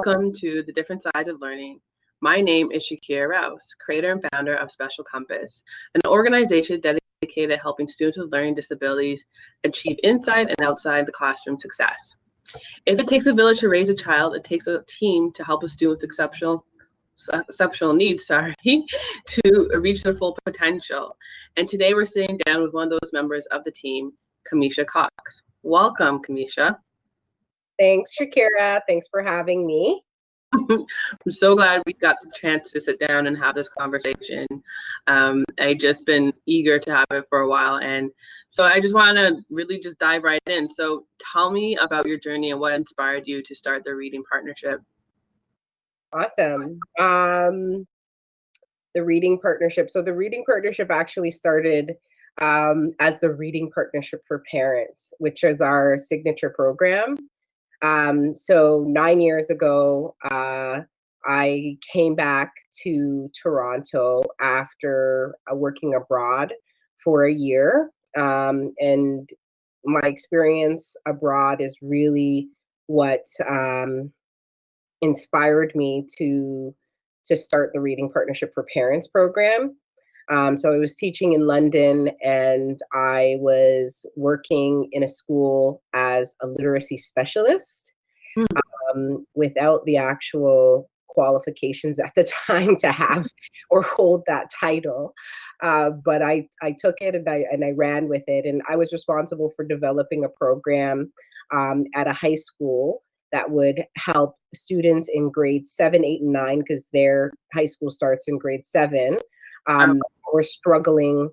Welcome to The Different Sides of Learning. My name is Shakira Rouse, creator and founder of Special Compass, an organization dedicated to helping students with learning disabilities achieve inside and outside the classroom success. If it takes a village to raise a child, it takes a team to help a student with exceptional needs, to reach their full potential. And today we're sitting down with one of those members of the team, Camesha Cox. Welcome, Camesha. Thanks, Shakira. Thanks for having me. I'm so glad we got the chance to sit down and have this conversation. I've just been eager to have it for a while. And so I just want to really just dive right in. So tell me about your journey and what inspired you to start the Reading Partnership. Awesome. The Reading Partnership. So the Reading Partnership actually started as the Reading Partnership for Parents, which is our signature program. So 9 years ago, I came back to Toronto after working abroad for a year. And my experience abroad is really what inspired me to start the Reading Partnership for Parents program. So I was teaching in London, and I was working in a school as a literacy specialist without the actual qualifications at the time to have or hold that title. But I took it and I ran with it, and I was responsible for developing a program at a high school that would help students in grades 7, 8, and 9, because their high school starts in grade 7. Were struggling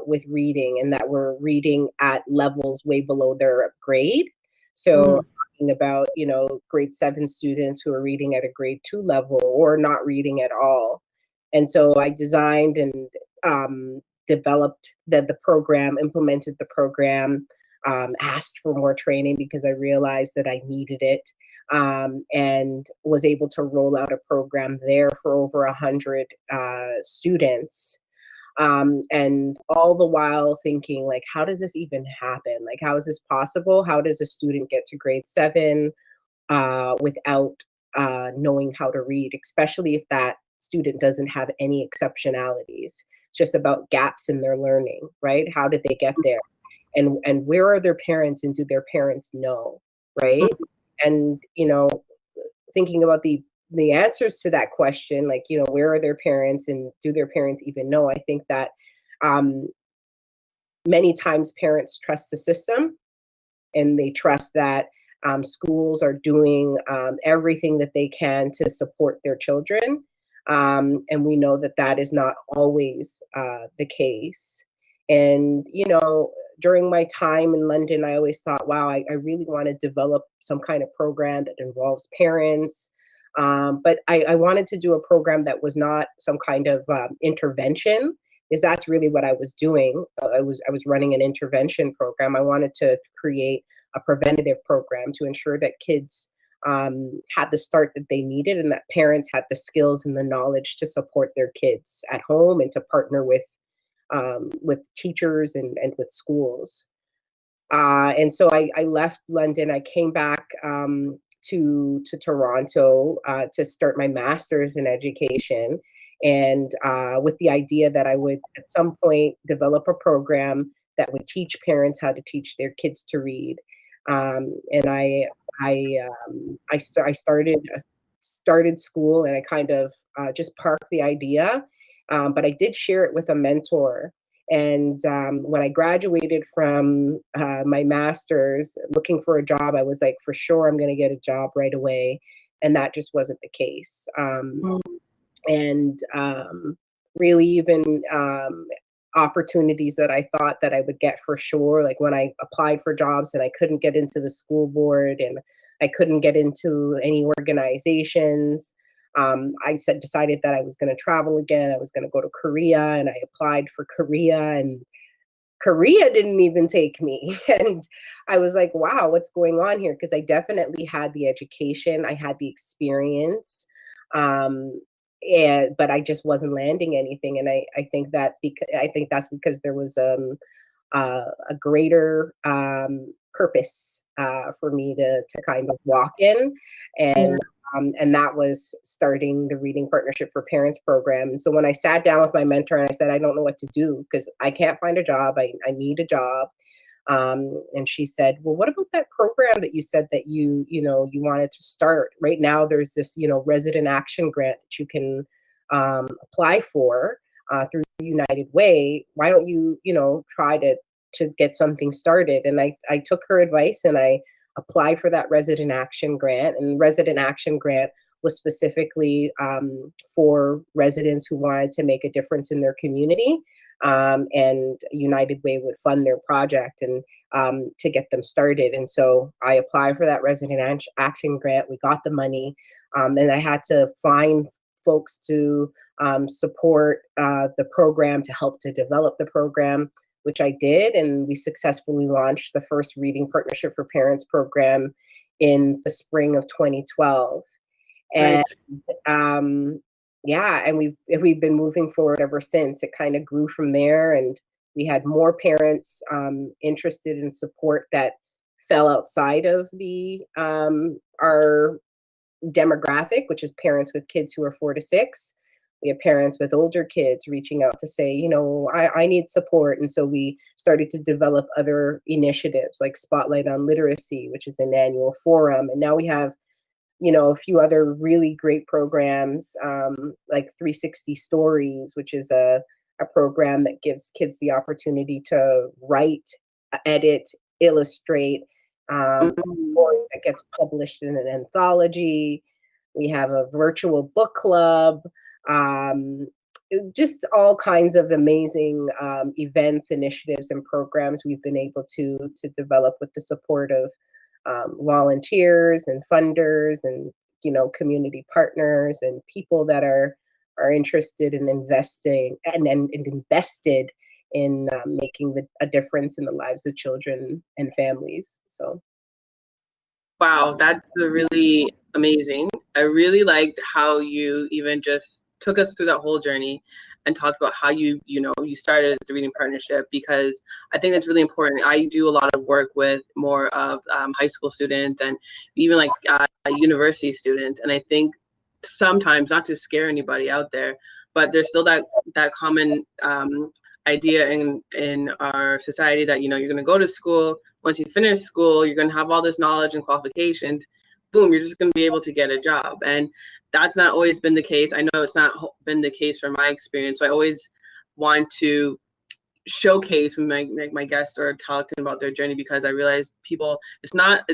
with reading, and that were reading at levels way below their grade. So talking about, grade 7 students who are reading at a grade 2 level or not reading at all. And so I designed and developed the program, implemented the program, asked for more training because I realized that I needed it. And was able to roll out a program there for over 100 students. And all the while thinking, like, how does this even happen? Like, how is this possible? How does a student get to grade 7 without knowing how to read, especially if that student doesn't have any exceptionalities? It's just about gaps in their learning, right? How did they get there? And where are their parents, and do their parents know, right? And, thinking about the answers to that question, like, where are their parents, and do their parents even know? I think that many times parents trust the system, and they trust that schools are doing everything that they can to support their children. And we know that that is not always the case. And, during my time in London, I always thought, wow, I really want to develop some kind of program that involves parents. But I wanted to do a program that was not some kind of intervention, because that's really what I was doing. I was running an intervention program. I wanted to create a preventative program to ensure that kids had the start that they needed, and that parents had the skills and the knowledge to support their kids at home, and to partner with teachers and with schools. And so I left London. I came back to Toronto to start my master's in education, and with the idea that I would at some point develop a program that would teach parents how to teach their kids to read. And I started school, and I kind of just parked the idea. But I did share it with a mentor. And when I graduated from my master's, looking for a job, I was like, for sure, I'm going to get a job right away. And that just wasn't the case. And really even opportunities that I thought that I would get for sure, like when I applied for jobs and I couldn't get into the school board, and I couldn't get into any organizations. I decided that I was going to travel again. I was going to go to Korea, and I applied for Korea, and Korea didn't even take me. And I was like, wow, what's going on here? Because I definitely had the education, I had the experience, but I just wasn't landing anything. And I think that's because there was a greater purpose for me to kind of walk in. And And that was starting the Reading Partnership for Parents program. And so when I sat down with my mentor and I said, I don't know what to do because I can't find a job, I need a job. And she said, well, what about that program that you said that you wanted to start? Right now, there's this, resident action grant that you can apply for through United Way. Why don't you, try to get something started? And I took her advice and I applied for that resident action grant. And resident action grant was specifically for residents who wanted to make a difference in their community. And United Way would fund their project and to get them started. And so I applied for that resident action grant. We got the money, and I had to find folks to support the program, to help to develop the program, which I did. And we successfully launched the first Reading Partnership for Parents program in the spring of 2012. And yeah, and we've been moving forward ever since. It kind of grew from there, and we had more parents interested in support that fell outside of the our demographic, which is parents with kids who are 4 to 6. We have parents with older kids reaching out to say, I need support. And so we started to develop other initiatives like Spotlight on Literacy, which is an annual forum. And now we have a few other really great programs, like 360 Stories, which is a program that gives kids the opportunity to write, edit, illustrate, story that gets published in an anthology. We have a virtual book club, just all kinds of amazing events, initiatives, and programs we've been able to develop with the support of volunteers and funders and community partners and people that are interested in investing and invested in making a difference in the lives of children and families. So wow, that's really amazing. I really liked how you even just took us through that whole journey and talked about how you started the Reading Partnership, because I think it's really important. I do a lot of work with more of high school students and even like university students. And I think sometimes, not to scare anybody out there, but there's still that common idea in our society that, you're going to go to school. Once you finish school, you're going to have all this knowledge and qualifications. Boom, you're just going to be able to get a job. And that's not always been the case. I know it's not been the case from my experience. So I always want to showcase when my guests are talking about their journey, because I realize people, it's not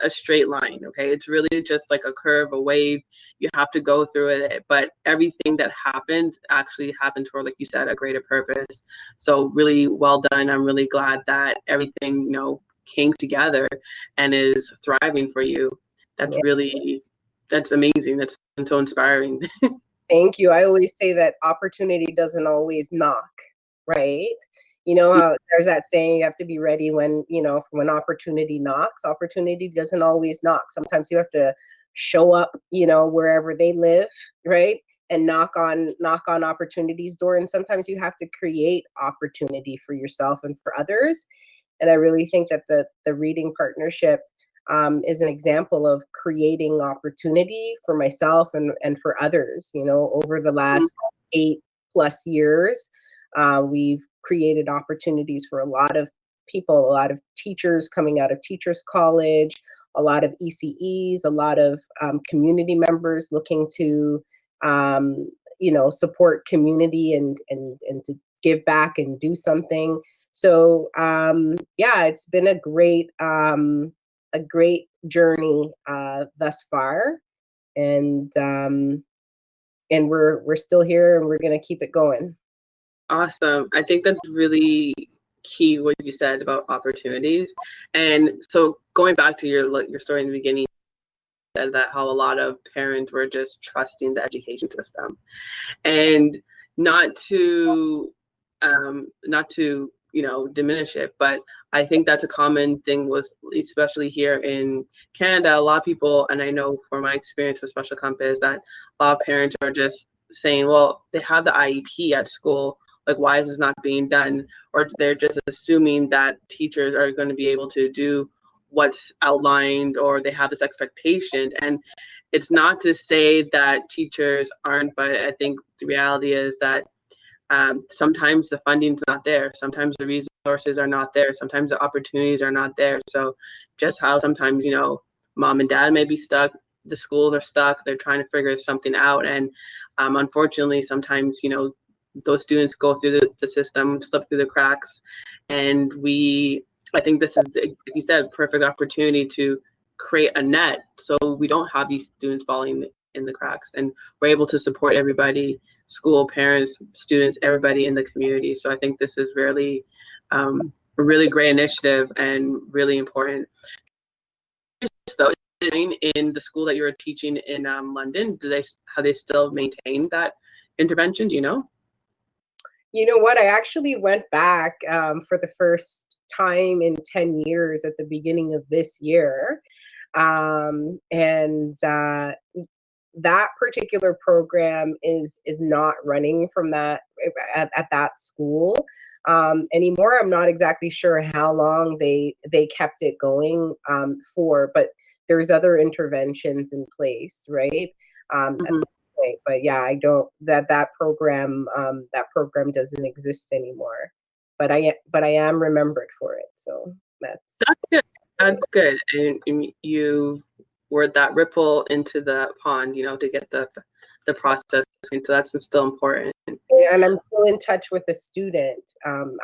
a straight line. Okay, it's really just like a curve, a wave. You have to go through it, but everything that happens actually happens for, like you said, a greater purpose. So really well done. I'm really glad that everything came together and is thriving for you. That's really, that's amazing. That's so inspiring. Thank you. I always say that opportunity doesn't always knock, right? How there's that saying, you have to be ready when opportunity knocks. Opportunity doesn't always knock. Sometimes you have to show up, wherever they live, right? And knock on opportunity's door. And sometimes you have to create opportunity for yourself and for others. And I really think that the Reading Partnership is an example of creating opportunity for myself and for others. Over the last 8+ years, we've created opportunities for a lot of people, a lot of teachers coming out of Teachers College, a lot of ECEs, a lot of community members looking to, support community and to give back and do something. So yeah, it's been a great journey thus far, and we're still here, and we're going to keep it going. Awesome. I think that's really key what you said about opportunities. And so going back to your story in the beginning, said that how a lot of parents were just trusting the education system, and not to diminish it, but I think that's a common thing with, especially here in Canada, a lot of people, and I know from my experience with Special Compass, that a lot of parents are just saying, well, they have the IEP at school, like, why is this not being done? Or they're just assuming that teachers are going to be able to do what's outlined, or they have this expectation. And it's not to say that teachers aren't, but I think the reality is that sometimes the funding's not there. Sometimes the resources are not there. Sometimes the opportunities are not there. So just how sometimes, mom and dad may be stuck, the schools are stuck, they're trying to figure something out. And unfortunately, sometimes, those students go through the system, slip through the cracks. And I think this is, like you said, perfect opportunity to create a net so we don't have these students falling in the cracks, and we're able to support everybody, school, parents, students, everybody in the community. So I think this is really a really great initiative and really important. So in the school that you were teaching in London, have they still maintained that intervention? Do you know? You know what? I actually went back for the first time in 10 years at the beginning of this year. And that particular program is not running from that at that school anymore. I'm not exactly sure how long they kept it going for, but there's other interventions in place, right? At Mm-hmm. this point. But yeah, I don't that program doesn't exist anymore. But I am remembered for it. So that's That's good. That's good. And you were that ripple into the pond, to get the process. And so that's still important. and I'm still in touch with a student,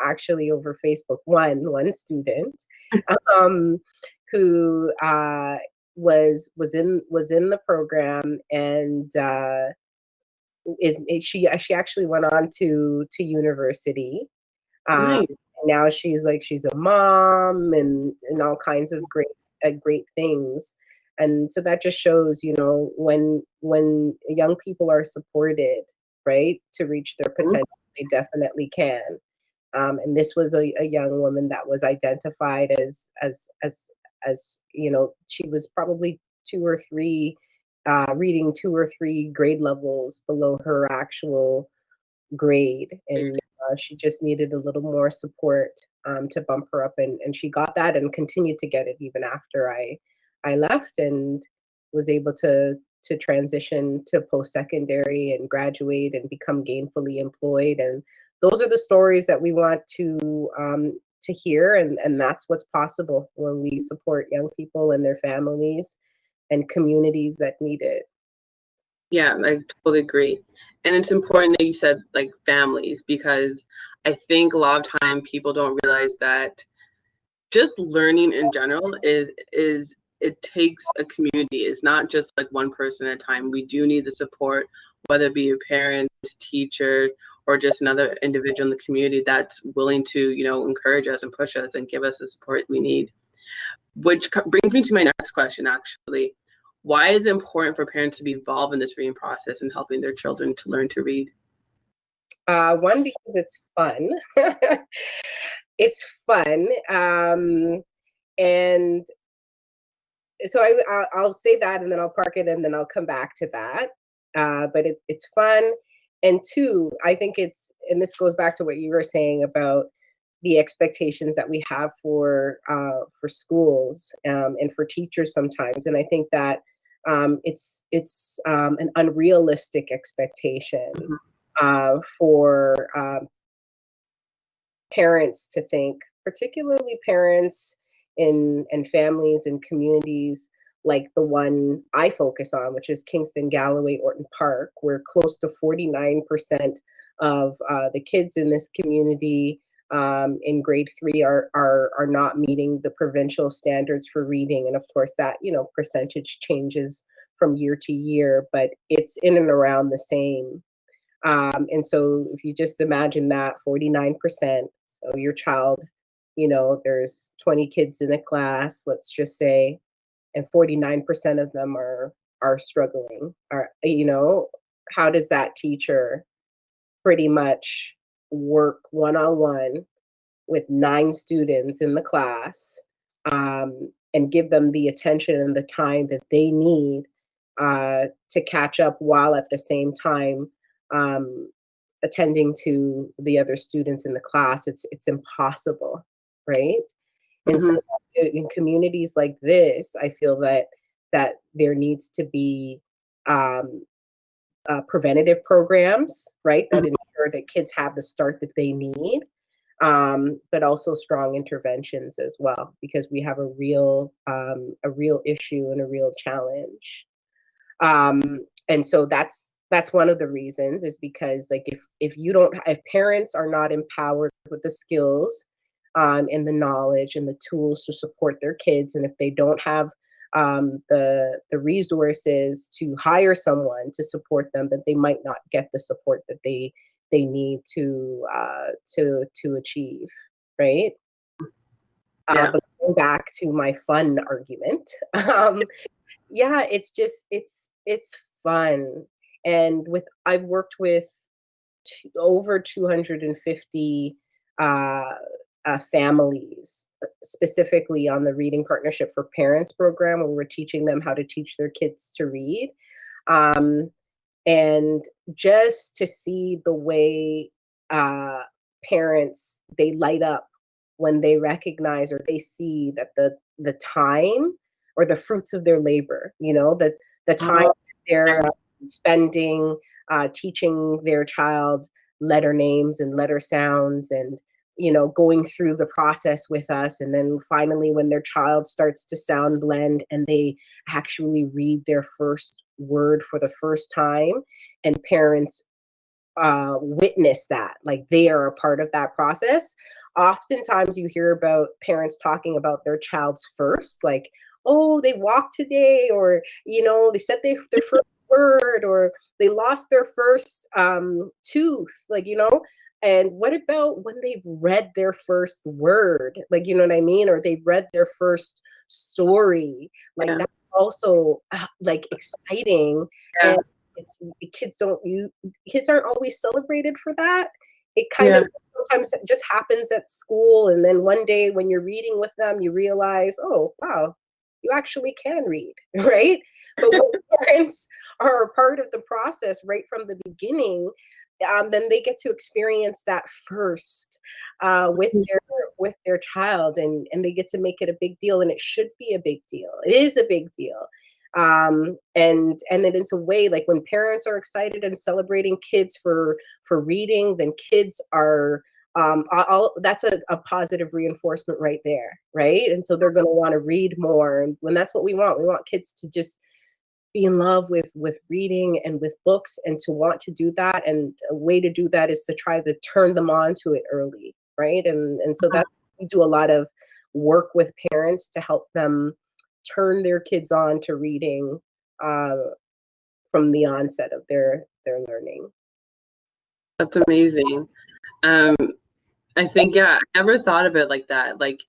actually over Facebook. One student, um, who was in the program, and she actually went on to university. Um, Nice. Now she's a mom and all kinds of great things. And so that just shows, when young people are supported, right, to reach their potential, they definitely can. And this was a young woman that was identified as she was probably reading 2 or 3 grade levels below her actual grade, and she just needed a little more support to bump her up, and she got that and continued to get it even after I left, and was able to transition to post-secondary and graduate and become gainfully employed. And those are the stories that we want to hear, and that's what's possible when we support young people and their families and communities that need it. Yeah, I totally agree. And it's important that you said like families, because I think a lot of time people don't realize that just learning in general is it takes a community. It's not just like one person at a time. We do need the support, whether it be a parent, teacher, or just another individual in the community that's willing to, encourage us and push us and give us the support we need. Which brings me to my next question, actually. Why is it important for parents to be involved in this reading process and helping their children to learn to read? One, because it's fun. It's fun. And so I'll say that, and then I'll park it, and then I'll come back to that. But it's fun. And two, I think and this goes back to what you were saying about the expectations that we have for schools, and for teachers sometimes. And I think that it's an unrealistic expectation Mhm. For parents to think, particularly parents in and families and communities like the one I focus on, which is Kingston-Galloway Orton Park, where close to 49% of the kids in this community in grade 3 are not meeting the provincial standards for reading. And of course, that percentage changes from year to year, but it's in and around the same. And so if you just imagine that 49%, so your child, there's 20 kids in a class, let's just say, and 49% of them are struggling. How does that teacher pretty much work one-on-one with 9 students in the class, and give them the attention and the time that they need to catch up, while at the same time um, attending to the other students in the class? It's impossible, right? And so Mhm. in communities like this, I feel that that there needs to be preventative programs, right, that ensure that kids have the start that they need, but also strong interventions as well, because we have a real issue and a real challenge. And so that's one of the reasons, is because, like, if parents are not empowered with the skills, and the knowledge and the tools to support their kids, and if they don't have the resources to hire someone to support them, that they might not get the support that they need to achieve, right? Yeah. But going back to my fun argument, yeah, it's fun, and I've worked with over 250 uh, families, specifically on the Reading Partnership for Parents program, where we're teaching them how to teach their kids to read. Um, and just to see the way parents, they light up when they recognize, or they see that the time, or the fruits of their labor, that the time that they're spending teaching their child letter names and letter sounds, and going through the process with us, and then finally when their child starts to sound blend and they actually read their first word for the first time, and parents witness that, like, they are a part of that process. Oftentimes you hear about parents talking about their child's first, like, oh, they walked today, or they said their first word, or they lost their first tooth, like, and what about when they've read their first word, like, you know what I mean, or they've read their first story, like, Yeah. that's also like exciting. Yeah. And it's kids aren't always celebrated for that. It kind Yeah. of sometimes it just happens at school, and then one day when you're reading with them, you realize, oh wow, you actually can read, right? But when parents are a part of the process right from the beginning, then they get to experience that first with their child, and they get to make it a big deal, and it should be a big deal. It is a big deal. And it is a way, like, when parents are excited and celebrating kids for reading, then kids are that's a positive reinforcement right there, right? And so they're going to want to read more, and when that's what we want kids to just be in love with reading and with books, and to want to do that. And a way to do that is to try to turn them on to it early, right? And so that's, we do a lot of work with parents to help them turn their kids on to reading uh, from the onset of their learning. That's amazing. Um, I think, yeah, I never thought of it like that. Like,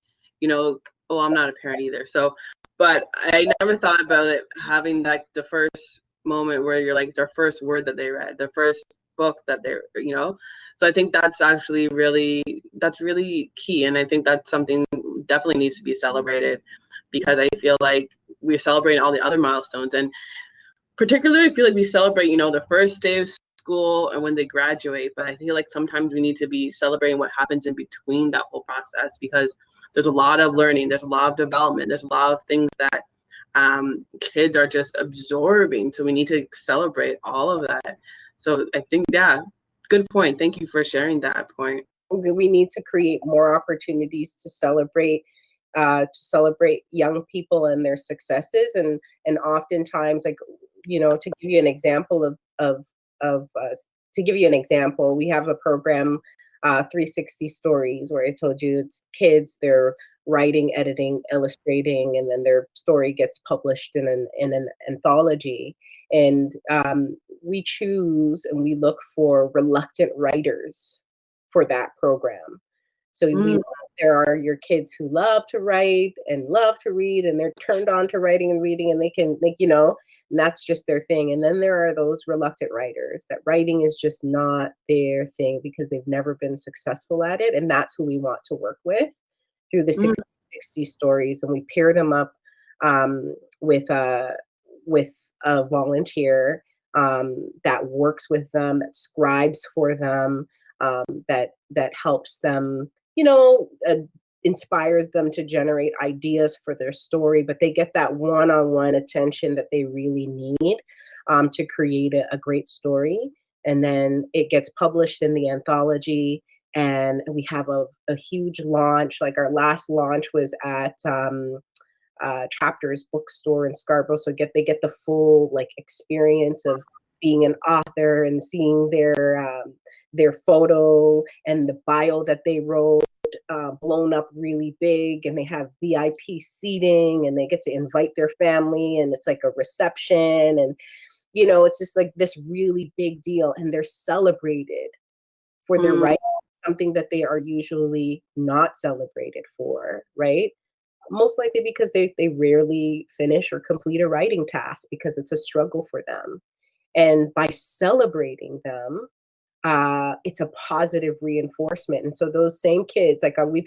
well, I'm not a parent either. So, but I never thought about it having that the first moment where you're like their first word that they read, their first book that they're. So I think that's really key. And I think that's something definitely needs to be celebrated, because I feel like we're celebrating all the other milestones. And particularly, I feel like we celebrate, the first day of school and when they graduate. But I feel like sometimes we need to be celebrating what happens in between that whole process, because there's a lot of learning, there's a lot of development, there's a lot of things that kids are just absorbing. So we need to celebrate all of that. So I think, yeah, good point. Thank you for sharing that point. We need to create more opportunities to celebrate young people and their successes, and oftentimes, like, to give you an example to give you an example, we have a program, 360 Stories, where I told you it's kids, they're writing, editing, illustrating, and then their story gets published in an anthology. And we choose and we look for reluctant writers for that program. So we know there are your kids who love to write and love to read, and they're turned on to writing and reading, and they can make, and that's just their thing. And then there are those reluctant writers that writing is just not their thing because they've never been successful at it. And that's who we want to work with through the 60 Stories. And we pair them up with a volunteer that works with them, that scribes for them, that helps them, inspires them to generate ideas for their story, but they get that one-on-one attention that they really need to create a great story. And then it gets published in the anthology, and we have a huge launch. Like our last launch was at Chapters Bookstore in Scarborough. So they get the full like experience of being an author and seeing their photo and the bio that they wrote blown up really big, and they have VIP seating, and they get to invite their family, and it's like a reception, and it's just like this really big deal, and they're celebrated for their writing, something that they are usually not celebrated for, right? Most likely because they rarely finish or complete a writing task because it's a struggle for them. And by celebrating them, it's a positive reinforcement. And so those same kids, like we've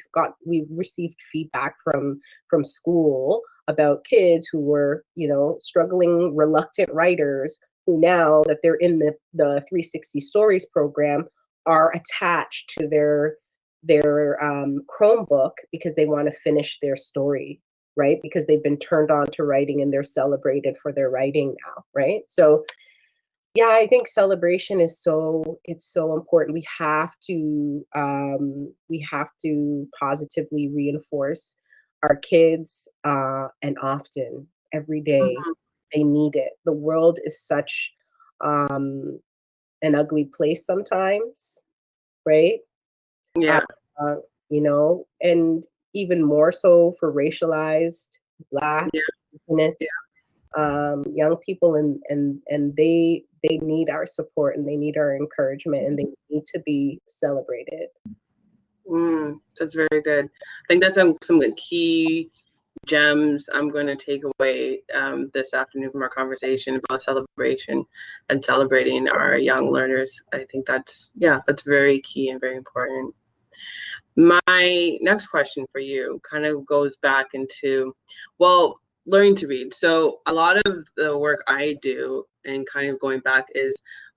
received feedback from school about kids who were, struggling, reluctant writers, who now that they're in the 360 Stories program are attached to their Chromebook because they want to finish their story, right? Because they've been turned on to writing and they're celebrated for their writing now, right? So yeah, I think celebration is it's so important. We have to positively reinforce our kids, and often every day. They need it. The world is such an ugly place sometimes, right? Uh, Yeah. uh, and even more so for racialized Black, Yeah. Indigenous, Yeah. young people, and they need our support, and they need our encouragement, and they need to be celebrated. That's very good. I think that's some key gems I'm going to take away this afternoon from our conversation about celebration and celebrating our young learners. I think that's very key and very important. My next question for you kind of goes back into, well, learning to read. So a lot of the work I do and kind of going back is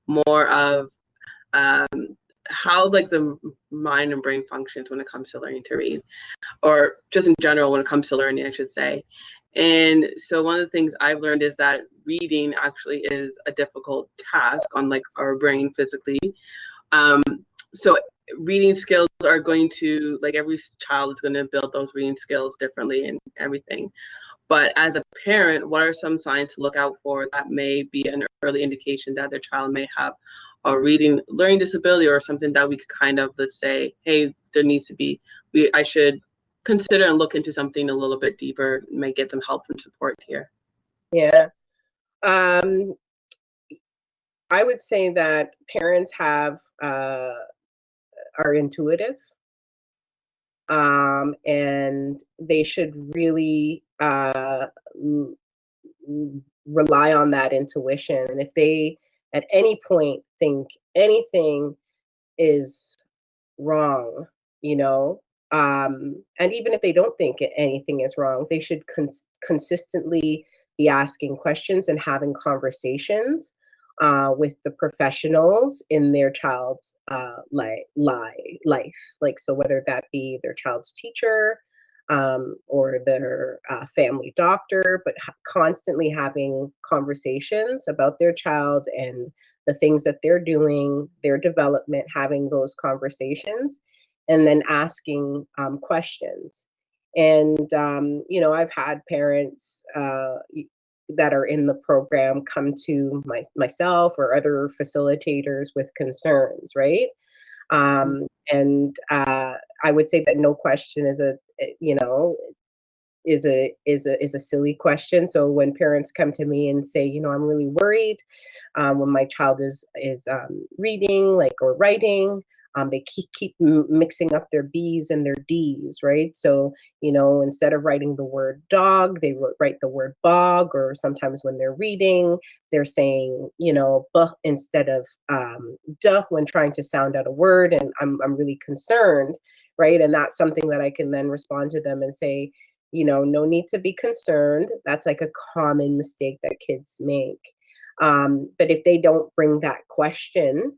more of how like the mind and brain functions when it comes to learning to read, or just in general when it comes to learning, I should say. And so one of the things I've learned is that reading actually is a difficult task on like our brain physically. So reading skills are going to, like, every child is going to build those reading skills differently and everything. But as a parent, what are some signs to look out for that may be an early indication that their child may have a learning disability, or something that we could kind of, let's say, hey, there needs to be, I should consider and look into something a little bit deeper, may get some help and support here? Yeah. I would say that parents are intuitive, and they should really rely on that intuition. And if they at any point think anything is wrong, you know, and even if they don't think anything is wrong, they should consistently be asking questions and having conversations with the professionals in their child's life. Like, so whether that be their child's teacher, or their family doctor, but constantly having conversations about their child and the things that they're doing, their development, having those conversations, and then asking questions. And, I've had parents that are in the program come to myself or other facilitators with concerns, right? And I would say that no question is a silly question. So when parents come to me and say, I'm really worried when my child is reading, like, or writing, they keep mixing up their B's and their D's, right? So instead of writing the word dog, they write the word bog, or sometimes when they're reading, they're saying buh instead of duh when trying to sound out a word, and I'm really concerned, right? And that's something that I can then respond to them and say, no need to be concerned. That's like a common mistake that kids make. But if they don't bring that question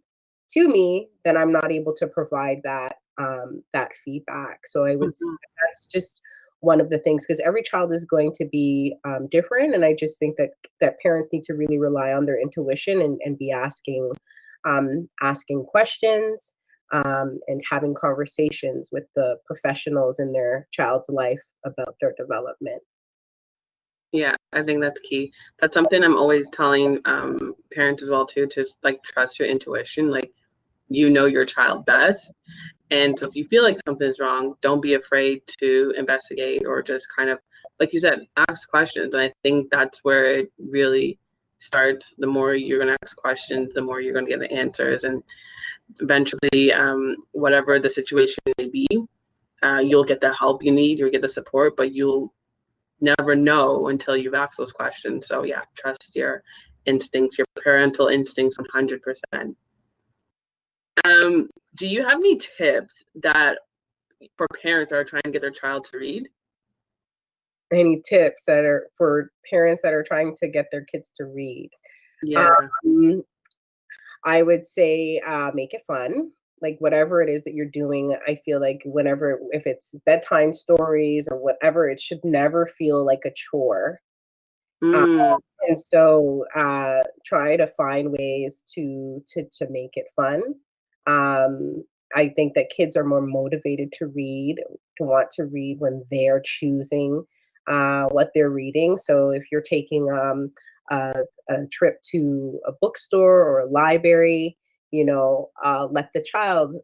to me, then I'm not able to provide that that feedback. So I would say Mhm. that's just one of the things, because every child is going to be different, and I just think that parents need to really rely on their intuition and be asking questions, and having conversations with the professionals in their child's life about their development. Yeah, I think that's key. That's something I'm always telling parents as well too, to like trust your intuition. Like you know your child best. And so if you feel like something's wrong, don't be afraid to investigate or just kind of, like you said, ask questions. And I think that's where it really starts. The more you're going to ask questions, the more you're going to get the answers. And eventually, whatever the situation may be, you'll get the help you need, you'll get the support, but you'll never know until you've asked those questions. So yeah, trust your instincts, your parental instincts 100%. Do you have any tips that for parents that are trying to get their child to read? Any tips that are for parents that are trying to get their kids to read? Yeah. Um, I would say, make it fun. Like whatever it is that you're doing, I feel like whenever, if it's bedtime stories or whatever, it should never feel like a chore. Uh, Mm, and so, try to find ways to make it fun. Um, I think that kids are more motivated to want to read when they're choosing what they're reading. So if you're taking a trip to a bookstore or a library, let the child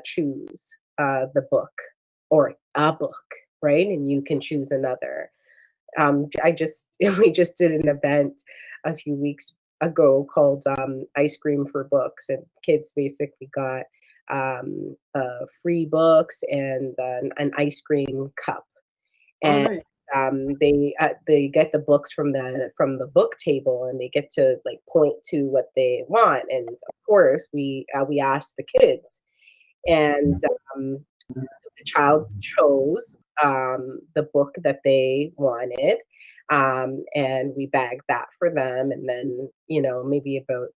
choose the book or a book, right? And you can choose another. I just we just did an event a few weeks ago called Ice Cream for Books, and kids basically got free books and an ice cream cup, all and right. they get the books from the book table, and they get to like point to what they want, and of course we asked the kids, and so the child chose the book that they wanted, and we bagged that for them. And then, maybe about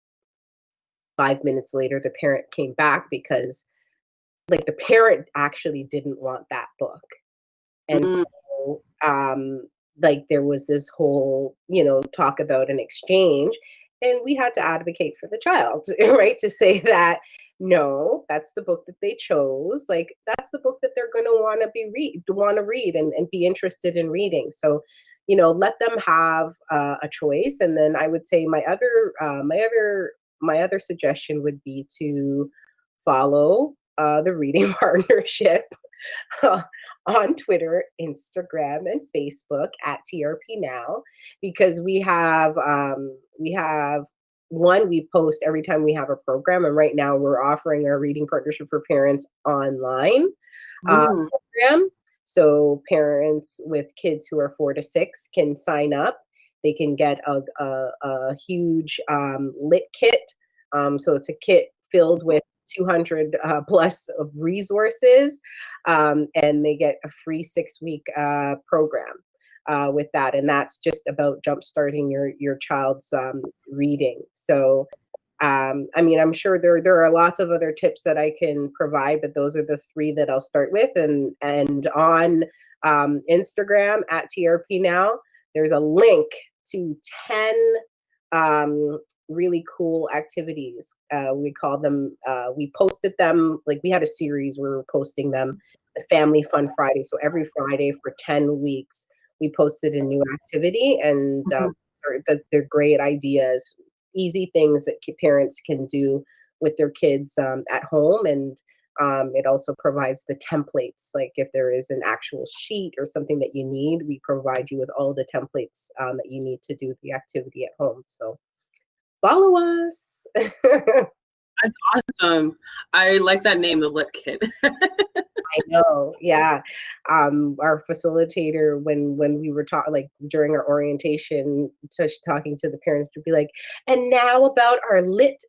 5 minutes later, the parent came back because, like, the parent actually didn't want that book. And Mm, so, like, there was this whole, talk about an exchange, and we had to advocate for the child, right? To say that, no, that's the book that they chose. Like, that's the book that they're going to want to read and be interested in reading. So, let them have a choice. And then I would say my other suggestion would be to follow the reading partnership on Twitter, Instagram, and Facebook at TRP Now, because we have one, we post every time we have a program, and right now we're offering our reading partnership for parents online mm, program. So parents with kids who are 4 to 6 can sign up. They can get a huge lit kit. So it's a kit filled with 200 plus of resources, and they get a free 6 week program with that, and that's just about jumpstarting your child's reading. So I mean, I'm sure there are lots of other tips that I can provide, but those are the three that I'll start with. And on Instagram at TRP Now, there's a link to 10 really cool activities. We call them. We posted them, like we had a series where we were posting them, the Family Fun Friday. So every Friday for 10 weeks, we posted a new activity, and mhm. they're great ideas, easy things that parents can do with their kids at home. And it also provides the templates. Like if there is an actual sheet or something that you need, we provide you with all the templates that you need to do the activity at home. So follow us. That's awesome. I like that name, the Lit Kit. I know, yeah. Our facilitator, when we were talking, like during our orientation, talking to the parents, would be like, "And now about our lit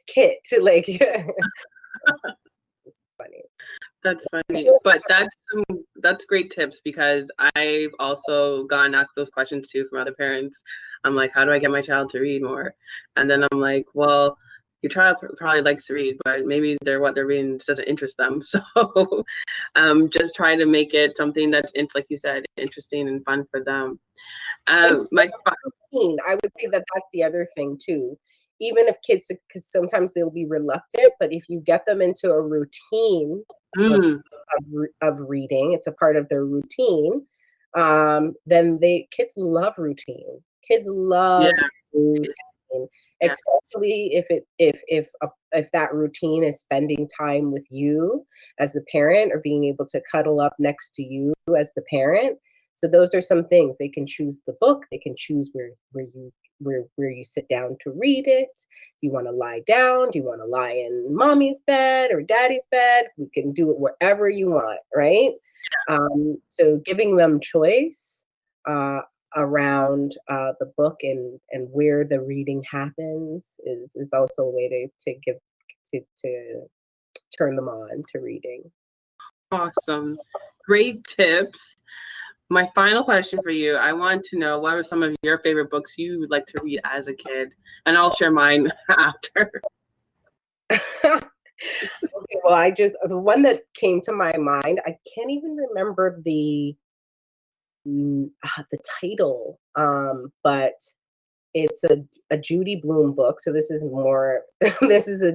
kit." Like, it's funny. That's funny, but that's great tips because I've also gotten asked those questions too from other parents. I'm like, how do I get my child to read more? And then I'm like, well, your child probably likes to read, but maybe what they're reading doesn't interest them. So just try to make it something that's, like you said, interesting and fun for them. Routine. I would say that that's the other thing too. Even if kids, because sometimes they'll be reluctant, but if you get them into a routine of reading, it's a part of their routine. Then kids love routine. Kids love routine, especially if that routine is spending time with you as the parent, or being able to cuddle up next to you as the parent. So those are some things. They can choose the book. They can choose where you sit down to read it. Do you want to lie down? Do you want to lie in mommy's bed or daddy's bed? We can do it wherever you want, right? So giving them choice around the book and where the reading happens is also a way to turn them on to reading. Awesome. Great tips. My final question for you, I want to know, what are some of your favorite books you would like to read as a kid? And I'll share mine after. Okay, well, the one that came to my mind, I can't even remember the title, but it's a Judy Blume book. So this is more, it's a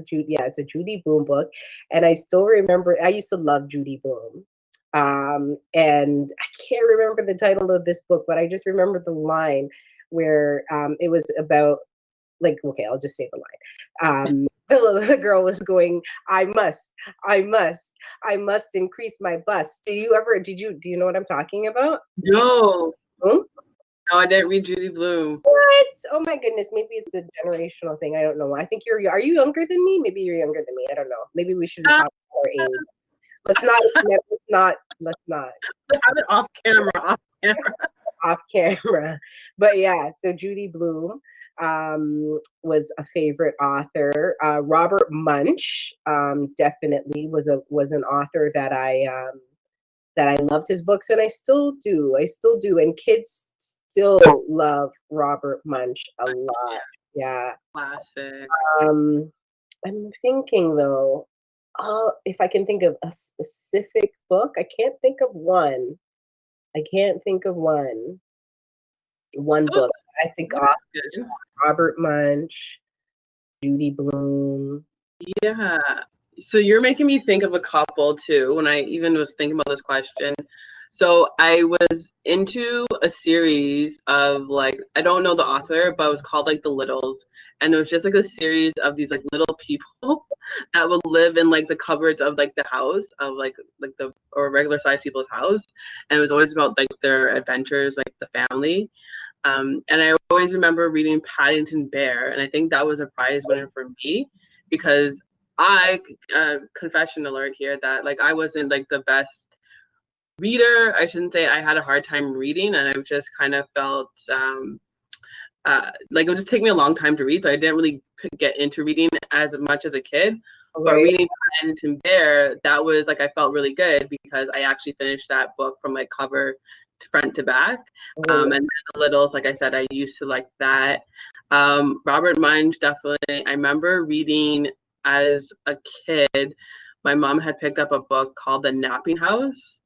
Judy Blume book. And I still remember, I used to love Judy Blume. And I can't remember the title of this book, but I just remember the line where it was about, like, okay, I'll just say the line. The girl was going, I must increase my bust. Do you know what I'm talking about? No. No, I didn't read Judy Blume. What? Oh my goodness. Maybe it's a generational thing. I don't know. I think are you younger than me? Maybe you're younger than me. I don't know. Maybe we should talk about our age. Let's not. Have it off camera. Off camera. But yeah, so Judy Blume was a favorite author. Robert Munsch definitely was an author that I loved his books, and I still do. And kids still love Robert Munsch a lot. Yeah. Classic. I'm thinking though, if I can think of a specific book, I can't think of one. One book. I think Robert Munsch, Judy Blume. Yeah. So you're making me think of a couple too, when I even was thinking about this question. So I was into a series of, like, I don't know the author, but it was called like The Littles. And it was just like a series of these like little people that would live in like the cupboards of like the house of like the or regular sized people's house. And it was always about like their adventures, like the family. And I always remember reading Paddington Bear, and I think that was a prize winner for me, because confession alert here, that like I wasn't like the best reader. I shouldn't say I had a hard time reading, and I just kind of felt like it would just take me a long time to read, so I didn't really get into reading as much as a kid. Right. But reading Paddington Bear, that was like, I felt really good because I actually finished that book from like cover to front to back. And then The Littles, like I said, I used to like that. Robert Munsch, definitely. I remember reading as a kid, my mom had picked up a book called The Napping House.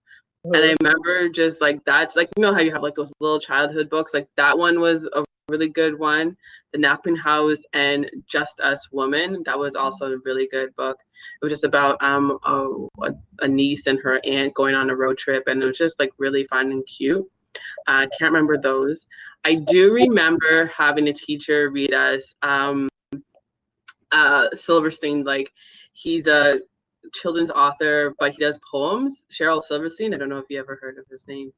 And I remember just like, that's like, you know how you have like those little childhood books, like that one was a really good one. The Napping House and Just Us Woman, that was also a really good book. It was just about a niece and her aunt going on a road trip, and it was just like really fun and cute. I can't remember those. I do remember having a teacher read us Silverstein. Like, he's a children's author, but he does poems. Cheryl Silverstein. I don't know if you ever heard of his name.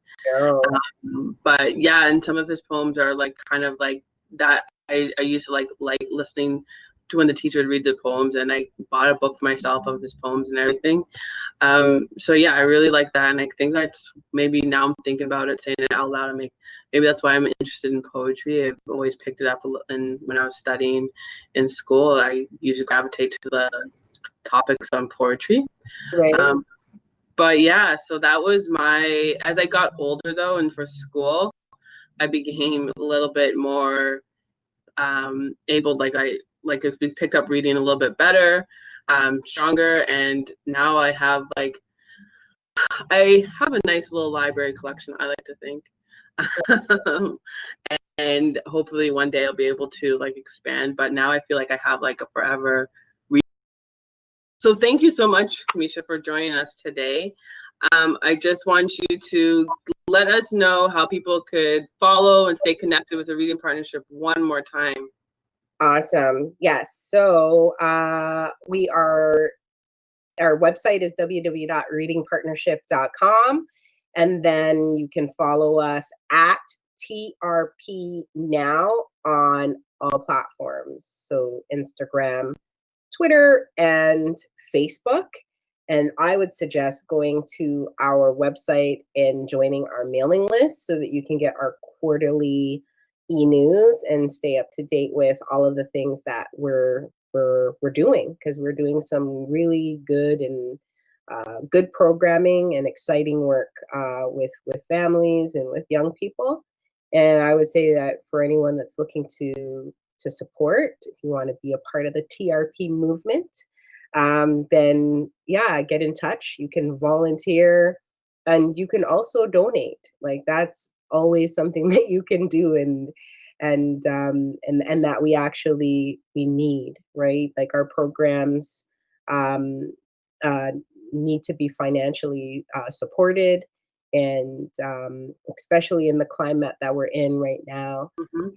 But yeah, and some of his poems are like kind of like that. I used to like listening to when the teacher would read the poems, and I bought a book for myself of his poems and everything. So yeah, I really like that, and I think that's maybe, now I'm thinking about it, saying it out loud, and maybe that's why I'm interested in poetry. I've always picked it up, and when I was studying in school, I usually gravitate to the topics on poetry. Right. But yeah, so that was as I got older though, and for school, I became a little bit more able, like I like if we picked up reading a little bit better, stronger, and now I have a nice little library collection, I like to think. And hopefully one day I'll be able to expand, but now I feel like I have a forever read. So thank you so much, Camesha, for joining us today. I just want you to let us know how people could follow and stay connected with the Reading Partnership one more time. Awesome. Yes. So our website is www.readingpartnership.com. And then you can follow us at TRP Now on all platforms. So Instagram, Twitter, and Facebook. And I would suggest going to our website and joining our mailing list so that you can get our quarterly e-news and stay up to date with all of the things that we're doing, because we're doing some really good and good programming and exciting work with families and with young people. And I would say that for anyone that's looking to support, if you want to be a part of the TRP movement, then yeah, get in touch. You can volunteer, and you can also donate. Like, that's always something that you can do, and that we need, right? Like, our programs uh, need to be financially supported, and especially in the climate that we're in right now. Mm-hmm.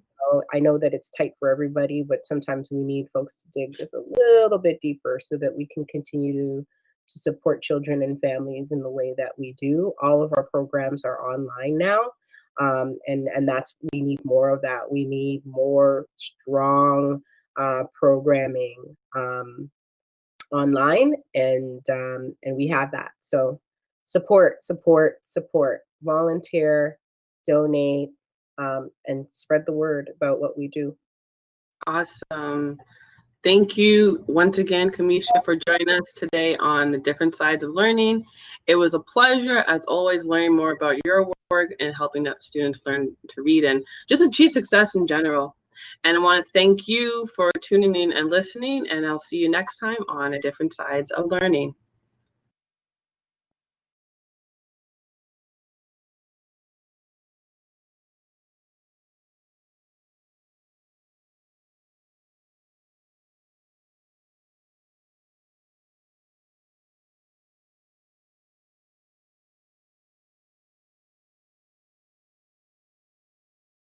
I know that it's tight for everybody, but sometimes we need folks to dig just a little bit deeper so that we can continue to support children and families in the way that we do. All of our programs are online now, and we need more of that. We need more strong programming online, and we have that. So support, volunteer, donate, and spread the word about what we do. Awesome. Thank you once again, Camesha, for joining us today on the different sides of learning. It was a pleasure, as always, learning more about your work and helping students learn to read and just achieve success in general. And I want to thank you for tuning in and listening, and I'll see you next time on A Different Sides of Learning.